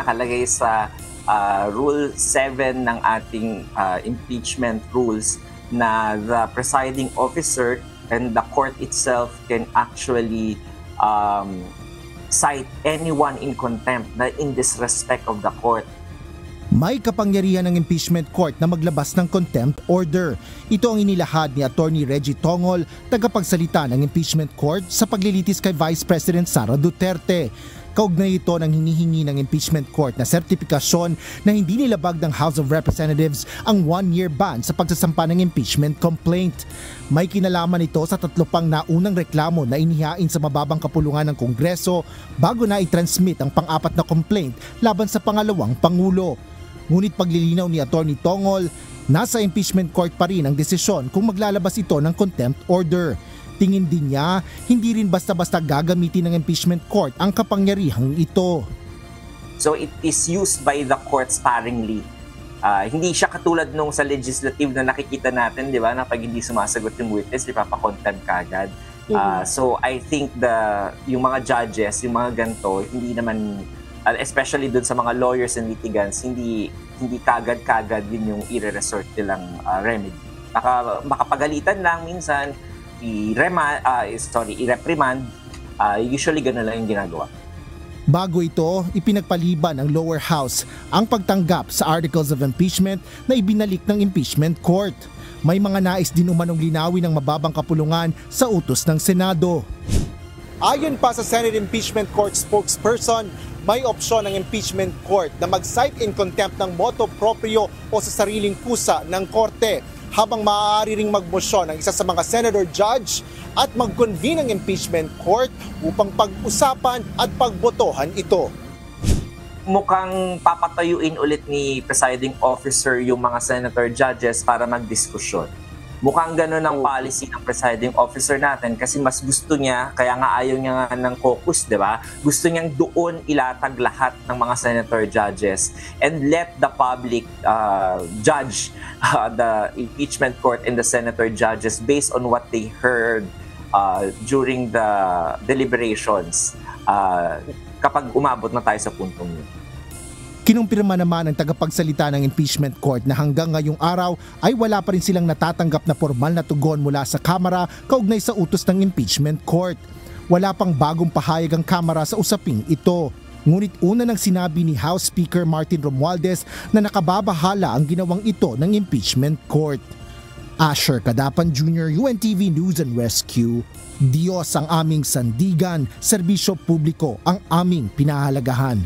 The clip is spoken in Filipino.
nakalagay sa Rule 7 ng ating impeachment rules na the presiding officer and the court itself can actually cite anyone in contempt na in disrespect of the court. May kapangyarihan ng impeachment court na maglabas ng contempt order. Ito ang inilahad ni Attorney Reggie Tongol, tagapagsalita ng impeachment court sa paglilitis kay Vice President Sara Duterte. Kaugnay ito ng hinihingi ng impeachment court na sertipikasyon na hindi nilabag ng House of Representatives ang 1-year ban sa pagsasampa ng impeachment complaint. May kinalaman ito sa 3 pang naunang reklamo na inihain sa mababang kapulungan ng Kongreso bago na i-transmit ang pang-4 na complaint laban sa pangalawang Pangulo. Ngunit paglilinaw ni Attorney Tongol, nasa impeachment court pa rin ang desisyon kung maglalabas ito ng contempt order. Tingin din niya, hindi rin basta-basta gagamitin ng impeachment court ang kapangyarihang ito. So it is used by the court sparingly. Hindi siya katulad nung sa legislative na nakikita natin, di ba, na pag hindi sumasagot yung witness, ipapakontempt ka agad. So I think yung mga judges, yung mga ganito, hindi naman, especially dun sa mga lawyers and litigants, hindi kagad-kagad yun yung i-resort nilang remedy. Makapagalitan lang minsan, i-reprimand, usually gano'n lang yung ginagawa. Bago ito, ipinagpaliban ng lower house ang pagtanggap sa articles of impeachment na ibinalik ng impeachment court. May mga nais din umanong linawin ng mababang kapulungan sa utos ng Senado. Ayon pa sa Senate Impeachment Court spokesperson, may opsyon ng impeachment court na mag-cite in contempt ng motu proprio o sa sariling kusa ng korte, habang maaari ring magmosyon ng isa sa mga senator judge at mag-convene ng impeachment court upang pag-usapan at pagbotohan ito. Mukhang papatayuin ulit ni presiding officer yung mga senator judges para magdiskusyon. Mukhang gano'n ang policy ng presiding officer natin kasi mas gusto niya, kaya nga ayaw niya nga ng caucus, di ba? Gusto niyang doon ilatag lahat ng mga senator judges and let the public judge the impeachment court and the senator judges based on what they heard during the deliberations kapag umabot na tayo sa puntong yun. Kinumpirma naman ng tagapagsalita ng impeachment court na hanggang ngayong araw ay wala pa rin silang natatanggap na formal na tugon mula sa Kamara kaugnay sa utos ng impeachment court. Wala pang bagong pahayag ang Kamara sa usaping ito. Ngunit una nang sinabi ni House Speaker Martin Romualdez na nakababahala ang ginawang ito ng impeachment court. Asher Cadapan Jr., UNTV News and Rescue. Diyos ang aming sandigan, serbisyo publiko ang aming pinahalagahan.